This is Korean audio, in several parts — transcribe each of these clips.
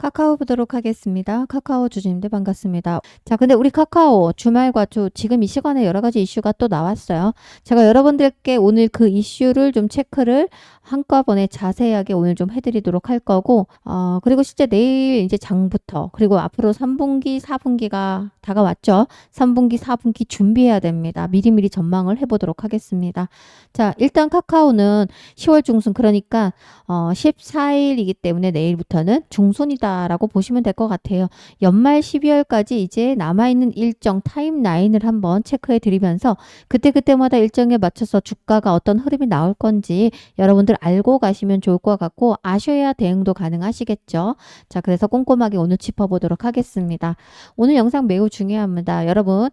카카오 보도록 하겠습니다. 카카오 주주님들 반갑습니다. 자, 근데 우리 카카오 주말과 지금 이 시간에 여러 가지 이슈가 또 나왔어요. 제가 여러분들께 오늘 그 이슈를 좀 체크를 한꺼번에 자세하게 오늘 좀 해드리도록 할 거고, 그리고 실제 내일 이제 장부터, 그리고 앞으로 3분기, 4분기가 다가왔죠. 3분기, 4분기 준비해야 됩니다. 미리미리 전망을 해보도록 하겠습니다. 자, 일단 카카오는 10월 중순, 그러니까 14일이기 때문에 내일부터는 중순이다라고 보시면 될 것 같아요. 연말 12월까지 이제 남아있는 일정 타임라인을 한번 체크해 드리면서 그때그때마다 일정에 맞춰서 주가가 어떤 흐름이 나올 건지 여러분들 알고 가시면 좋을 것 같고, 아셔야 대응도 가능하시겠죠. 자, 그래서 꼼꼼하게 오늘 짚어보도록 하겠습니다. 오늘 영상 매우 중요합니다. 여러분,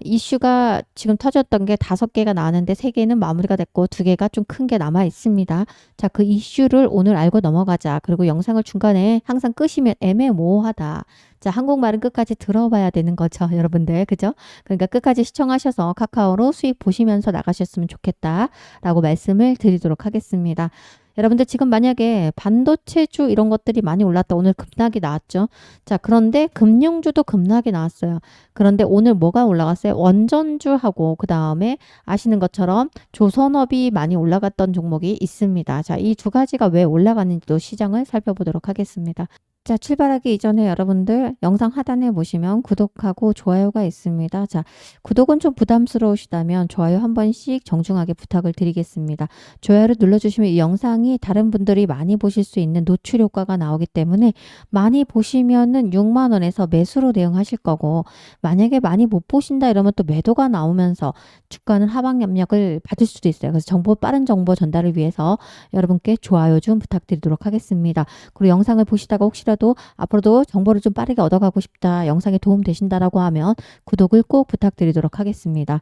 이슈가 지금 터졌던 게 5개가 나왔는데 3개는 마무리가 됐고 2개가 좀 큰 게 남아 있습니다. 자, 그 이슈를 오늘 알고 넘어가자. 그리고 영상을 중간에 항상 끄시면 애매모호하다. 자, 한국말은 끝까지 들어봐야 되는 거죠, 여러분들. 그죠? 그러니까 끝까지 시청하셔서 카카오로 수익 보시면서 나가셨으면 좋겠다라고 말씀을 드리도록 하겠습니다. 여러분들 지금 만약에 반도체주 이런 것들이 많이 올랐다. 오늘 급락이 나왔죠. 자, 그런데 금융주도 급락이 나왔어요. 그런데 오늘 뭐가 올라갔어요? 원전주하고 그 다음에 아시는 것처럼 조선업이 많이 올라갔던 종목이 있습니다. 자, 이 두 가지가 왜 올라갔는지도 시장을 살펴보도록 하겠습니다. 자, 출발하기 이전에 여러분들 영상 하단에 보시면 구독하고 좋아요가 있습니다. 자, 구독은 좀 부담스러우시다면 좋아요 한 번씩 정중하게 부탁을 드리겠습니다. 좋아요를 눌러주시면 이 영상이 다른 분들이 많이 보실 수 있는 노출 효과가 나오기 때문에 많이 보시면은 6만 원에서 매수로 대응하실 거고, 만약에 많이 못 보신다 이러면 또 매도가 나오면서 주가는 하방 압력을 받을 수도 있어요. 그래서 빠른 정보 전달을 위해서 여러분께 좋아요 좀 부탁드리도록 하겠습니다. 그리고 영상을 보시다가 혹시라도 앞으로도 정보를 좀 빠르게 얻어가고 싶다, 영상에 도움 되신다라고 하면 구독을 꼭 부탁드리도록 하겠습니다.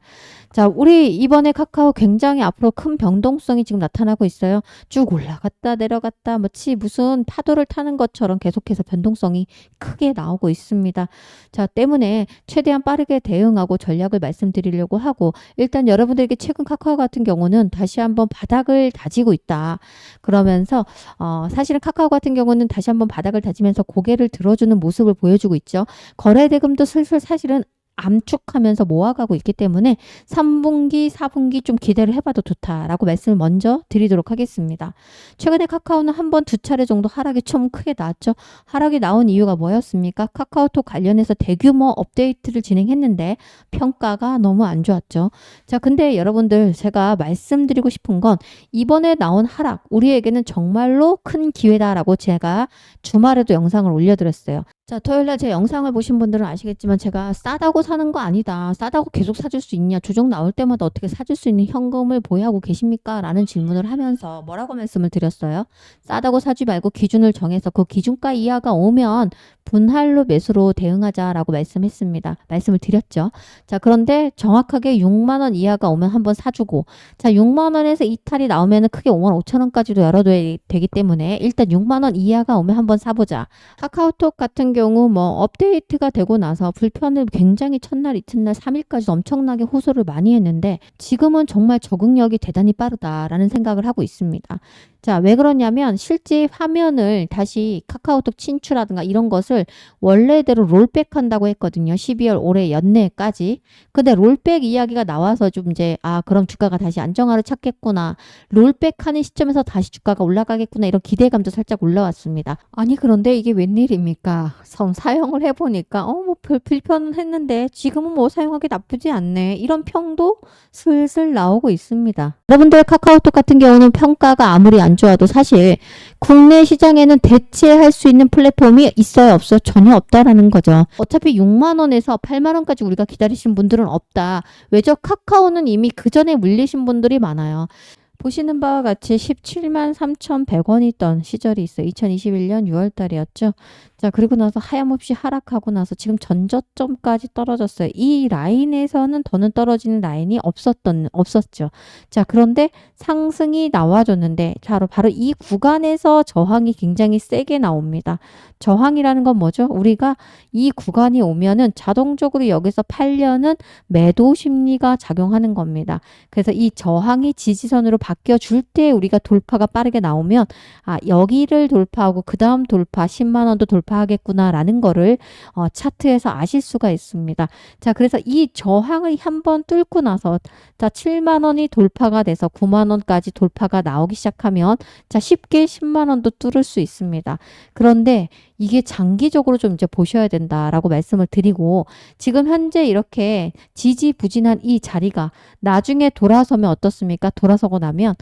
자, 우리 이번에 카카오 굉장히 앞으로 큰 변동성이 지금 나타나고 있어요. 쭉 올라갔다 내려갔다 마치 무슨 파도를 타는 것처럼 계속해서 변동성이 크게 나오고 있습니다. 자, 때문에 최대한 빠르게 대응하고 전략을 말씀드리려고 하고, 일단 여러분들에게 최근 카카오 같은 경우는 다시 한번 바닥을 다지고 있다. 그러면서 사실은 카카오 같은 경우는 다시 한번 바닥을 다지면서 고개를 들어주는 모습을 보여주고 있죠. 거래대금도 슬슬 사실은 암축하면서 모아가고 있기 때문에 3분기, 4분기 좀 기대를 해봐도 좋다라고 말씀을 먼저 드리도록 하겠습니다. 최근에 카카오는 한 번, 2차례 정도 하락이 좀 크게 나왔죠. 하락이 나온 이유가 뭐였습니까? 카카오톡 관련해서 대규모 업데이트를 진행했는데 평가가 너무 안 좋았죠. 자, 근데 여러분들 제가 말씀드리고 싶은 건 이번에 나온 하락, 우리에게는 정말로 큰 기회다라고 제가 주말에도 영상을 올려드렸어요. 자, 토요일날 제 영상을 보신 분들은 아시겠지만 제가 싸다고 사는 거 아니다, 싸다고 계속 사줄 수 있냐, 조정 나올 때마다 어떻게 사줄 수 있는 현금을 보유하고 계십니까? 라는 질문을 하면서 뭐라고 말씀을 드렸어요? 싸다고 사지 말고 기준을 정해서 그 기준가 이하가 오면 분할로 매수로 대응하자라고 말씀을 드렸죠. 자, 그런데 정확하게 6만 원 이하가 오면 한번 사주고, 자, 6만 원에서 이탈이 나오면 크게 5만 5천 원까지도 열어둬야 되기 때문에 일단 6만 원 이하가 오면 한번 사보자. 카카오톡 같은 경우 뭐 업데이트가 되고 나서 불편을 굉장히 첫날, 이튿날, 3일까지 엄청나게 호소를 많이 했는데 지금은 정말 적응력이 대단히 빠르다라는 생각을 하고 있습니다. 자, 왜 그러냐면 실제 화면을 다시 카카오톡 친추라든가 이런 것을 원래대로 롤백 한다고 했거든요. 12월 올해 연내까지. 근데 롤백 이야기가 나와서 좀 이제 그럼 주가가 다시 안정화를 찾겠구나, 롤백 하는 시점에서 다시 주가가 올라가겠구나, 이런 기대감도 살짝 올라왔습니다. 아니, 그런데 이게 웬일입니까? 사용을 해보니까 뭐 불편은 했는데 지금은 뭐 사용하기 나쁘지 않네, 이런 평도 슬슬 나오고 있습니다. 여러분들 카카오톡 같은 경우는 평가가 아무리 안 좋아도 사실 국내 시장에는 대체할 수 있는 플랫폼이 있어요, 없어요? 전혀 없다라는 거죠. 어차피 6만 원에서 8만 원까지 우리가 기다리신 분들은 없다. 왜죠? 카카오는 이미 그 전에 물리신 분들이 많아요. 보시는 바와 같이 17만 3,100원이던 시절이 있어요. 2021년 6월 달이었죠. 자, 그리고 나서 하염없이 하락하고 나서 지금 전저점까지 떨어졌어요. 이 라인에서는 더는 떨어지는 라인이 없었죠. 자, 그런데 상승이 나와줬는데 바로 이 구간에서 저항이 굉장히 세게 나옵니다. 저항이라는 건 뭐죠? 우리가 이 구간이 오면은 자동적으로 여기서 팔려는 매도 심리가 작용하는 겁니다. 그래서 이 저항이 지지선으로 바뀌어줄 때 우리가 돌파가 빠르게 나오면 여기를 돌파하고 그 다음 돌파 10만 원도 돌파하겠구나라는 거를 차트에서 아실 수가 있습니다. 자, 그래서 이 저항을 한번 뚫고 나서 자, 7만 원이 돌파가 돼서 9만 원까지 돌파가 나오기 시작하면 자, 쉽게 10만 원도 뚫을 수 있습니다. 그런데 이게 장기적으로 좀 이제 보셔야 된다라고 말씀을 드리고 지금 현재 이렇게 지지부진한 이 자리가 나중에 돌아서면 어떻습니까? 돌아서고 나면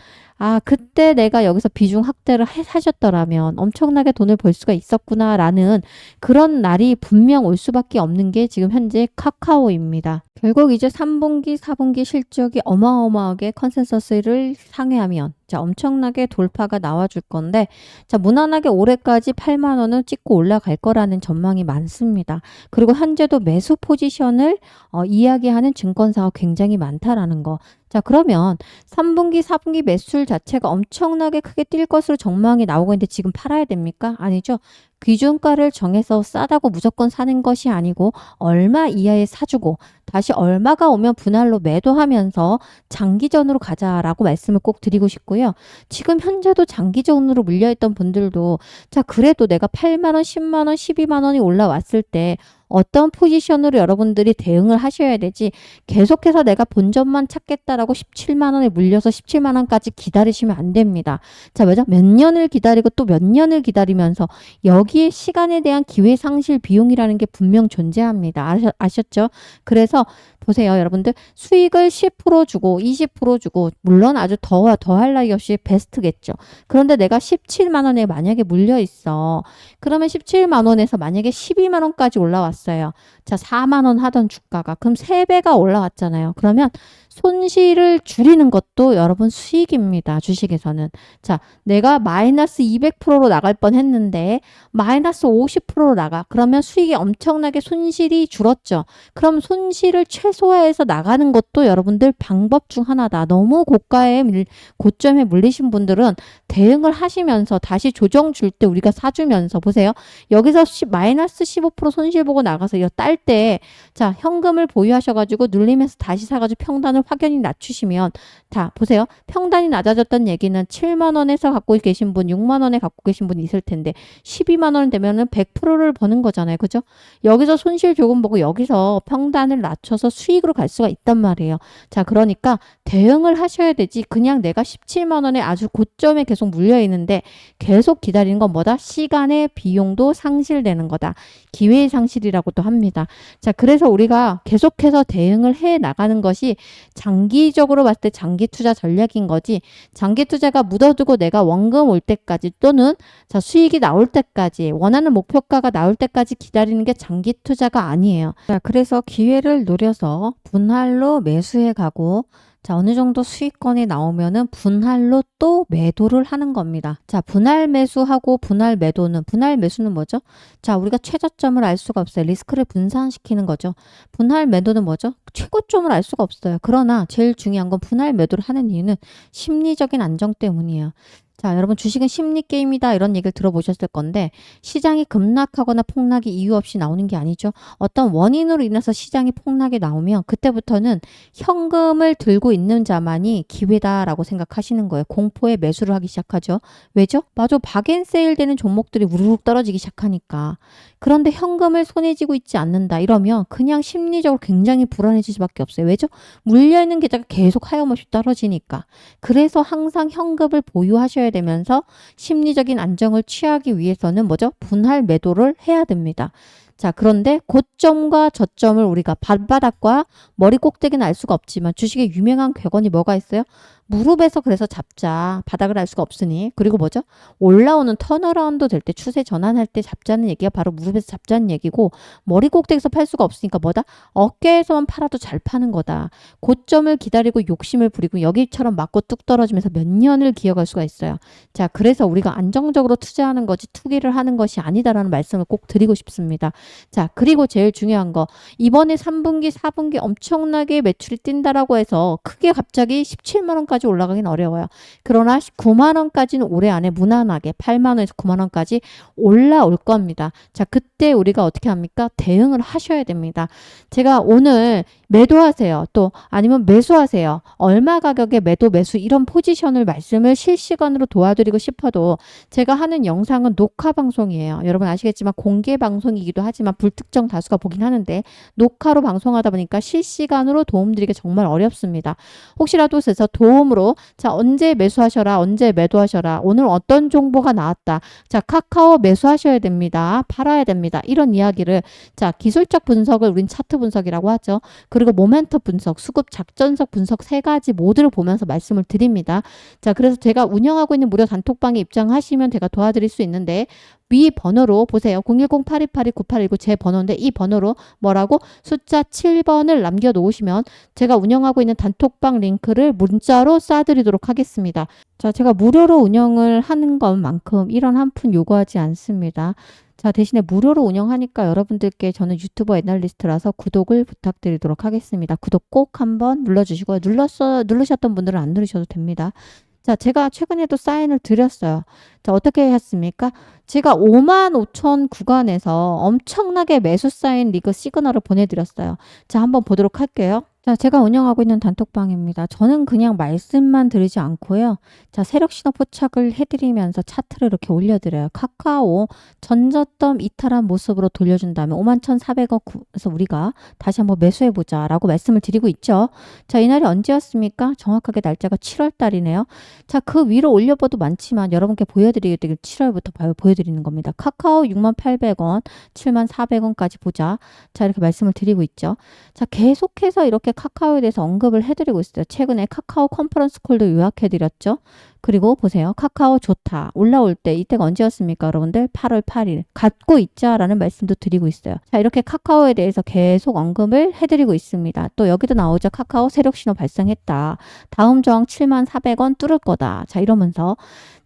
그때 내가 여기서 비중 확대를 하셨더라면 엄청나게 돈을 벌 수가 있었구나라는 그런 날이 분명 올 수밖에 없는 게 지금 현재 카카오입니다. 결국 이제 3분기, 4분기 실적이 어마어마하게 컨센서스를 상회하면 자, 엄청나게 돌파가 나와줄 건데 자, 무난하게 올해까지 8만 원을 찍고 올라갈 거라는 전망이 많습니다. 그리고 현재도 매수 포지션을 이야기하는 증권사가 굉장히 많다라는 거. 자, 그러면 3분기, 4분기 매출 자체가 엄청나게 크게 뛸 것으로 전망이 나오고 있는데 지금 팔아야 됩니까? 아니죠. 기준가를 정해서 싸다고 무조건 사는 것이 아니고 얼마 이하에 사주고 다시 얼마가 오면 분할로 매도하면서 장기전으로 가자라고 말씀을 꼭 드리고 싶고요. 지금 현재도 장기전으로 물려있던 분들도 자, 그래도 내가 8만 원, 10만 원, 12만 원이 올라왔을 때 어떤 포지션으로 여러분들이 대응을 하셔야 되지 계속해서 내가 본전만 찾겠다라고 17만 원에 물려서 17만 원까지 기다리시면 안 됩니다. 자, 몇 년을 기다리고 또 몇 년을 기다리면서 여기에 시간에 대한 기회 상실 비용이라는 게 분명 존재합니다. 아셨죠? 그래서 보세요, 여러분들. 수익을 10% 주고 20% 주고 물론 아주 더할 나위 없이 베스트겠죠. 그런데 내가 17만 원에 만약에 물려 있어. 그러면 17만 원에서 만약에 12만 원까지 올라왔어요. 자, 4만 원 하던 주가가 그럼 3배가 올라왔잖아요. 그러면 손실을 줄이는 것도 여러분 수익입니다. 주식에서는. 자, 내가 마이너스 200%로 나갈 뻔 했는데 마이너스 50%로 나가. 그러면 수익이 엄청나게 손실이 줄었죠. 그럼 손실을 최소화해서 나가는 것도 여러분들 방법 중 하나다. 너무 고점에 물리신 분들은 대응을 하시면서 다시 조정 줄 때 우리가 사주면서 보세요. 여기서 마이너스 15% 손실 보고 나가서 이거 딸 때 자, 현금을 보유하셔가지고 눌리면서 다시 사가지고 평단을 확연히 낮추시면 다 보세요. 평단이 낮아졌다는 얘기는 7만 원에서 갖고 계신 분, 6만 원에 갖고 계신 분이 있을 텐데 12만 원 되면은 100%를 버는 거잖아요. 그죠? 여기서 손실 조금 보고 여기서 평단을 낮춰서 수익으로 갈 수가 있단 말이에요. 자, 그러니까 대응을 하셔야 되지 그냥 내가 17만 원에 아주 고점에 계속 물려 있는데 계속 기다리는 건 뭐다? 시간의 비용도 상실되는 거다. 기회의 상실이라고도 합니다. 자, 그래서 우리가 계속해서 대응을 해 나가는 것이 장기적으로 봤을 때 장기 투자 전략인 거지 장기 투자가 묻어두고 내가 원금 올 때까지 또는 자, 수익이 나올 때까지 원하는 목표가가 나올 때까지 기다리는 게 장기 투자가 아니에요. 자, 그래서 기회를 노려서 분할로 매수해 가고 자, 어느 정도 수익권이 나오면은 분할로 또 매도를 하는 겁니다. 자, 분할 매수하고 분할 매수는 뭐죠? 자, 우리가 최저점을 알 수가 없어요. 리스크를 분산시키는 거죠. 분할 매도는 뭐죠? 최고점을 알 수가 없어요. 그러나 제일 중요한 건 분할 매도를 하는 이유는 심리적인 안정 때문이에요. 자, 여러분 주식은 심리 게임이다 이런 얘기를 들어보셨을 건데 시장이 급락하거나 폭락이 이유 없이 나오는 게 아니죠. 어떤 원인으로 인해서 시장이 폭락이 나오면 그때부터는 현금을 들고 있는 자만이 기회다라고 생각하시는 거예요. 공포에 매수를 하기 시작하죠. 왜죠? 맞아. 박앤세일 되는 종목들이 우르륵 떨어지기 시작하니까. 그런데 현금을 손에 쥐고 있지 않는다 이러면 그냥 심리적으로 굉장히 불안해질 수밖에 없어요. 왜죠? 물려있는 계좌가 계속 하염없이 떨어지니까. 그래서 항상 현금을 보유하셔야 되면서 심리적인 안정을 취하기 위해서는 뭐죠? 분할 매도를 해야 됩니다. 자, 그런데 고점과 저점을 우리가 발바닥과 머리 꼭대기는 알 수가 없지만 주식의 유명한 궤권이 뭐가 있어요? 무릎에서 그래서 잡자. 바닥을 알 수가 없으니. 그리고 뭐죠? 올라오는 턴어라운드 될 때 추세 전환할 때 잡자는 얘기가 바로 무릎에서 잡자는 얘기고 머리 꼭대기에서 팔 수가 없으니까 뭐다? 어깨에서만 팔아도 잘 파는 거다. 고점을 기다리고 욕심을 부리고 여기처럼 맞고 뚝 떨어지면서 몇 년을 기어갈 수가 있어요. 자, 그래서 우리가 안정적으로 투자하는 거지 투기를 하는 것이 아니다라는 말씀을 꼭 드리고 싶습니다. 자, 그리고 제일 중요한 거. 이번에 3분기, 4분기 엄청나게 매출이 뛴다라고 해서 크게 갑자기 17만 원까지 올라가긴 어려워요. 그러나 9만 원까지는 올해 안에 무난하게 8만 원에서 9만 원까지 올라올 겁니다. 자, 그때 우리가 어떻게 합니까? 대응을 하셔야 됩니다. 제가 오늘 매도하세요. 또 아니면 매수하세요. 얼마 가격에 매도 매수 이런 포지션을 말씀을 실시간으로 도와드리고 싶어도 제가 하는 영상은 녹화 방송이에요. 여러분 아시겠지만 공개 방송이기도 하지만 불특정 다수가 보긴 하는데 녹화로 방송하다 보니까 실시간으로 도움드리기 정말 어렵습니다. 혹시라도 그래서 도움으로 자 언제 매수하셔라 언제 매도하셔라 오늘 어떤 정보가 나왔다. 자 카카오 매수하셔야 됩니다. 팔아야 됩니다. 이런 이야기를 자 기술적 분석을 우린 차트 분석이라고 하죠. 그리고 모멘텀 분석, 수급 작전적 분석 세 가지 모두를 보면서 말씀을 드립니다. 자, 그래서 제가 운영하고 있는 무료 단톡방에 입장하시면 제가 도와드릴 수 있는데 위 번호로 보세요. 010-8282-9819 제 번호인데 이 번호로 뭐라고? 숫자 7번을 남겨놓으시면 제가 운영하고 있는 단톡방 링크를 문자로 쏴드리도록 하겠습니다. 자, 제가 무료로 운영을 하는 것만큼 이런 한 푼 요구하지 않습니다. 자, 대신에 무료로 운영하니까 여러분들께 저는 유튜버 애널리스트라서 구독을 부탁드리도록 하겠습니다. 구독 꼭 한번 눌러주시고요. 누르셨던 분들은 안 누르셔도 됩니다. 자, 제가 최근에도 사인을 드렸어요. 자, 어떻게 했습니까? 제가 5만 5천 구간에서 엄청나게 매수 사인 리그 시그널을 보내드렸어요. 자, 한번 보도록 할게요. 자, 제가 운영하고 있는 단톡방입니다. 저는 그냥 말씀만 드리지 않고요. 자, 세력 신호 포착을 해드리면서 차트를 이렇게 올려드려요. 카카오 전저점 이탈한 모습으로 돌려준 다음에 51,400원에서 우리가 다시 한번 매수해보자 라고 말씀을 드리고 있죠. 자, 이날이 언제였습니까? 정확하게 날짜가 7월 달이네요. 자, 그 위로 올려봐도 많지만 여러분께 보여드리기 7월부터 보여드리는 겁니다. 카카오 68,000원, 74,000원까지 보자. 자, 이렇게 말씀을 드리고 있죠. 자, 계속해서 이렇게 카카오에 대해서 언급을 해드리고 있어요. 최근에 카카오 컨퍼런스 콜도 요약해드렸죠. 그리고 보세요. 카카오 좋다. 올라올 때 이때가 언제였습니까? 여러분들 8월 8일 갖고 있자라는 말씀도 드리고 있어요. 자, 이렇게 카카오에 대해서 계속 언급을 해드리고 있습니다. 또 여기도 나오죠. 카카오 세력 신호 발생했다. 다음 저항 74,000원 뚫을 거다. 자, 이러면서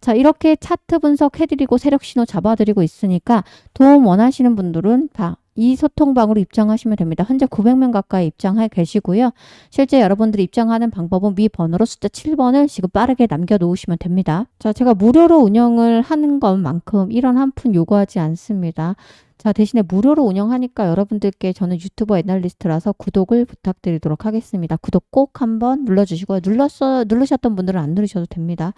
자, 이렇게 차트 분석해드리고 세력 신호 잡아드리고 있으니까 도움 원하시는 분들은 다 이 소통방으로 입장하시면 됩니다. 현재 900명 가까이 입장해 계시고요. 실제 여러분들이 입장하는 방법은 위 번호로 숫자 7번을 지금 빠르게 남겨놓으시면 됩니다. 자, 제가 무료로 운영을 하는 것만큼 이런 한 푼 요구하지 않습니다. 자, 대신에 무료로 운영하니까 여러분들께 저는 유튜버 애널리스트라서 구독을 부탁드리도록 하겠습니다. 구독 꼭 한번 눌러주시고요. 누르셨던 분들은 안 누르셔도 됩니다.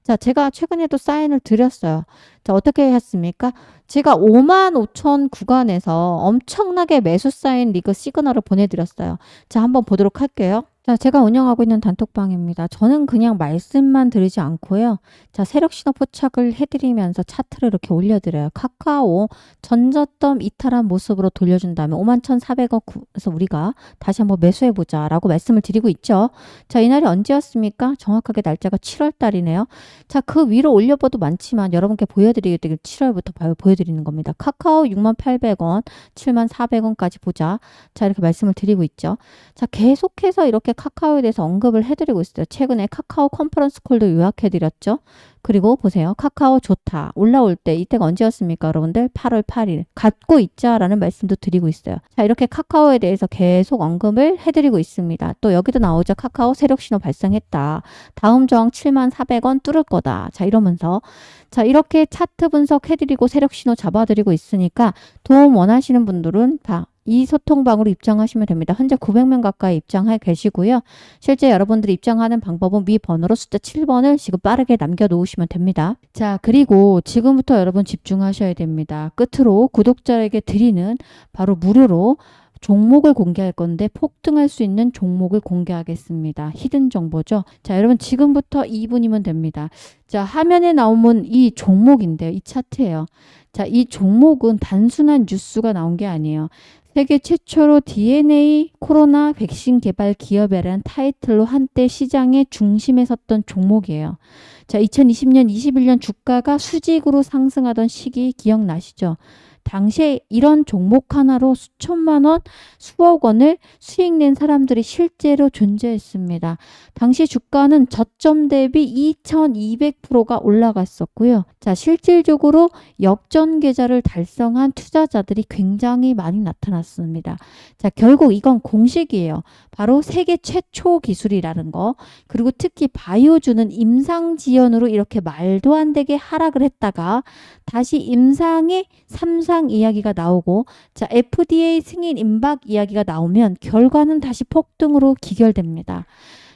자, 제가 최근에도 사인을 드렸어요. 자, 어떻게 했습니까? 제가 5만 5천 구간에서 엄청나게 매수 사인 리그 시그널을 보내드렸어요. 자, 한번 보도록 할게요. 자, 제가 운영하고 있는 단톡방입니다. 저는 그냥 말씀만 드리지 않고요. 자, 세력 신호 포착을 해드리면서 차트를 이렇게 올려드려요. 카카오 전저점 이탈한 모습으로 돌려준 다음에 51,400원에서 우리가 다시 한번 매수해보자 라고 말씀을 드리고 있죠. 자, 이날이 언제였습니까? 정확하게 날짜가 7월 달이네요. 자, 그 위로 올려봐도 많지만 여러분께 보여드리기 7월부터 보여드리는 겁니다. 카카오 68,000원, 74,000원까지 보자. 자, 이렇게 말씀을 드리고 있죠. 자, 계속해서 이렇게 카카오에 대해서 언급을 해드리고 있어요. 최근에 카카오 컨퍼런스 콜도 요약해드렸죠. 그리고 보세요. 카카오 좋다. 올라올 때 이때가 언제였습니까? 여러분들 8월 8일 갖고 있자라는 말씀도 드리고 있어요. 자, 이렇게 카카오에 대해서 계속 언급을 해드리고 있습니다. 또 여기도 나오죠. 카카오 세력 신호 발생했다. 다음 저항 74,000원 뚫을 거다. 자, 이러면서 자, 이렇게 차트 분석해드리고 세력 신호 잡아드리고 있으니까 도움 원하시는 분들은 다 이 소통방으로 입장하시면 됩니다. 현재 900명 가까이 입장해 계시고요. 실제 여러분들이 입장하는 방법은 위 번호로 숫자 7번을 지금 빠르게 남겨놓으시면 됩니다. 자, 그리고 지금부터 여러분 집중하셔야 됩니다. 끝으로 구독자에게 드리는 바로 무료로 종목을 공개할 건데 폭등할 수 있는 종목을 공개하겠습니다. 히든 정보죠. 자, 여러분 지금부터 2분이면 됩니다. 자, 화면에 나오면 이 종목인데요. 이 차트예요. 자, 이 종목은 단순한 뉴스가 나온 게 아니에요. 세계 최초로 DNA 코로나 백신 개발 기업이라는 타이틀로 한때 시장의 중심에 섰던 종목이에요. 자, 2020년, 21년 주가가 수직으로 상승하던 시기 기억나시죠? 당시에 이런 종목 하나로 수천만 원, 수억 원을 수익 낸 사람들이 실제로 존재했습니다. 당시 주가는 저점 대비 2200%가 올라갔었고요. 자, 실질적으로 역전 계좌를 달성한 투자자들이 굉장히 많이 나타났습니다. 자, 결국 이건 공식이에요. 바로 세계 최초 기술이라는 거. 그리고 특히 바이오주는 임상지연으로 이렇게 말도 안 되게 하락을 했다가 다시 임상의 3상 이야기가 나오고, 자, FDA 승인 임박 이야기가 나오면 결과는 다시 폭등으로 기결됩니다.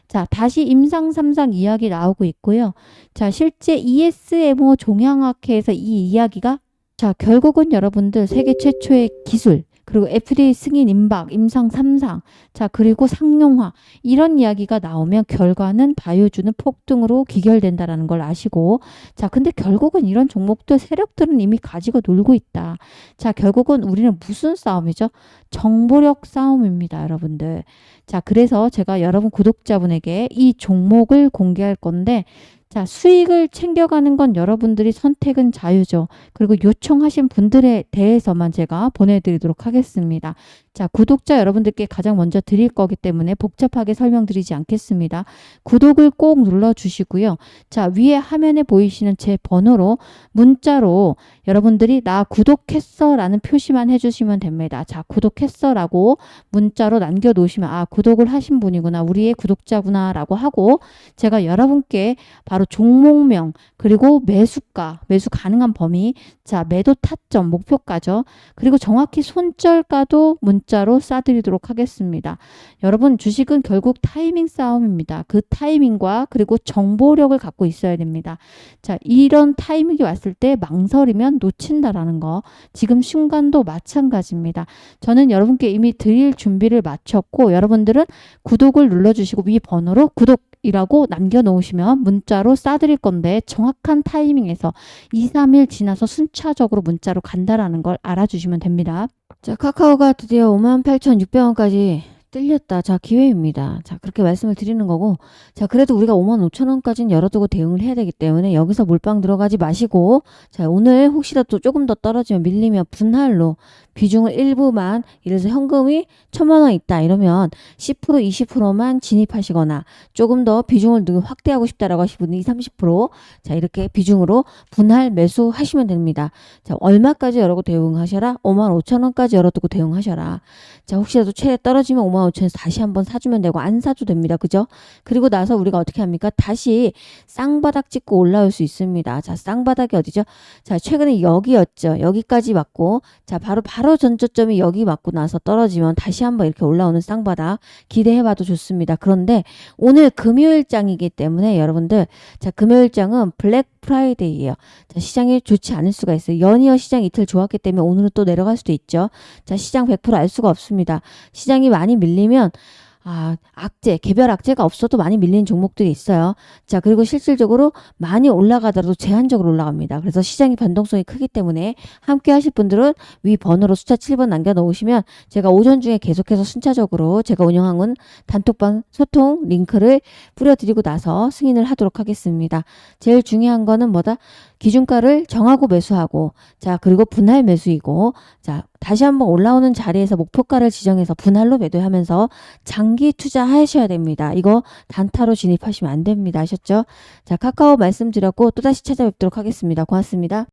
자, 다시 임상 3상 이야기 나오고 있고요. 자, 실제 ESMO 종양학회에서 이 이야기가, 자, 결국은 여러분들 세계 최초의 기술, 그리고 FDA 승인 임박, 임상 3상, 자, 그리고 상용화, 이런 이야기가 나오면 결과는 바이오주는 폭등으로 기결된다라는 걸 아시고, 자, 근데 결국은 이런 종목들 세력들은 이미 가지고 놀고 있다. 자, 결국은 우리는 무슨 싸움이죠? 정보력 싸움입니다, 여러분들. 자, 그래서 제가 여러분 구독자분에게 이 종목을 공개할 건데, 자, 수익을 챙겨가는 건 여러분들이 선택은 자유죠. 그리고 요청하신 분들에 대해서만 제가 보내드리도록 하겠습니다. 자, 구독자 여러분들께 가장 먼저 드릴 거기 때문에 복잡하게 설명드리지 않겠습니다. 구독을 꼭 눌러주시고요. 자, 위에 화면에 보이시는 제 번호로 문자로 여러분들이 나 구독했어 라는 표시만 해주시면 됩니다. 자, 구독했어 라고 문자로 남겨놓으시면, 아, 구독을 하신 분이구나, 우리의 구독자구나 라고 하고, 제가 여러분께 바로 종목명, 그리고 매수가, 매수 가능한 범위, 자, 매도 타점, 목표가죠. 그리고 정확히 손절가도 문자로 쏴드리도록 하겠습니다. 여러분, 주식은 결국 타이밍 싸움입니다. 그 타이밍과 그리고 정보력을 갖고 있어야 됩니다. 자, 이런 타이밍이 왔을 때 망설이면 놓친다라는 거, 지금 순간도 마찬가지입니다. 저는 여러분께 이미 드릴 준비를 마쳤고, 여러분들은 구독을 눌러주시고 위 번호로 구독이라고 남겨놓으시면 문자로 쏴드릴 건데, 정확한 타이밍에서 2, 3일 지나서 순차적으로 문자로 간다라는 걸 알아주시면 됩니다. 자, 카카오가 드디어 58,600원까지 뜰렸다. 자, 기회입니다. 자, 그렇게 말씀을 드리는 거고, 자, 그래도 우리가 55,000원까지는 열어두고 대응을 해야 되기 때문에 여기서 몰빵 들어가지 마시고, 자, 오늘 혹시라도 조금 더 떨어지면 밀리면 분할로 비중을 일부만, 예를 들어서 현금이 1,000만 원 있다 이러면 10% 20%만 진입하시거나, 조금 더 비중을 확대하고 싶다라고 하시는 분은 20, 30%, 자, 이렇게 비중으로 분할 매수하시면 됩니다. 자, 얼마까지 열고 대응하셔라? 55,000원까지 열어두고 대응하셔라. 자, 혹시라도 최대 떨어지면 55,000원에서 다시 한번 사주면 되고, 안 사도 됩니다. 그죠? 그리고 나서 우리가 어떻게 합니까? 다시 쌍바닥 찍고 올라올 수 있습니다. 자, 쌍바닥이 어디죠? 자, 최근에 여기였죠. 여기까지 맞고, 자, 바로 전저점이 여기 맞고 나서 떨어지면 다시 한번 이렇게 올라오는 쌍바닥 기대해봐도 좋습니다. 그런데 오늘 금요일장이기 때문에 여러분들, 자, 금요일장은 블랙 프라이데이예요. 자, 시장이 좋지 않을 수가 있어요. 연이어 시장 이틀 좋았기 때문에 오늘은 또 내려갈 수도 있죠. 자, 시장 100% 알 수가 없습니다. 시장이 많이 밀리면, 아, 악재, 개별 악재가 없어도 많이 밀리는 종목들이 있어요. 자, 그리고 실질적으로 많이 올라가더라도 제한적으로 올라갑니다. 그래서 시장의 변동성이 크기 때문에 함께 하실 분들은 위 번호로 숫자 7번 남겨놓으시면 제가 오전 중에 계속해서 순차적으로 제가 운영하는 단톡방 소통 링크를 뿌려드리고 나서 승인을 하도록 하겠습니다. 제일 중요한 거는 뭐다? 기준가를 정하고 매수하고, 자, 그리고 분할 매수이고, 자, 다시 한번 올라오는 자리에서 목표가를 지정해서 분할로 매도하면서 장기 투자하셔야 됩니다. 이거 단타로 진입하시면 안 됩니다. 아셨죠? 자, 카카오 말씀드렸고 또다시 찾아뵙도록 하겠습니다. 고맙습니다.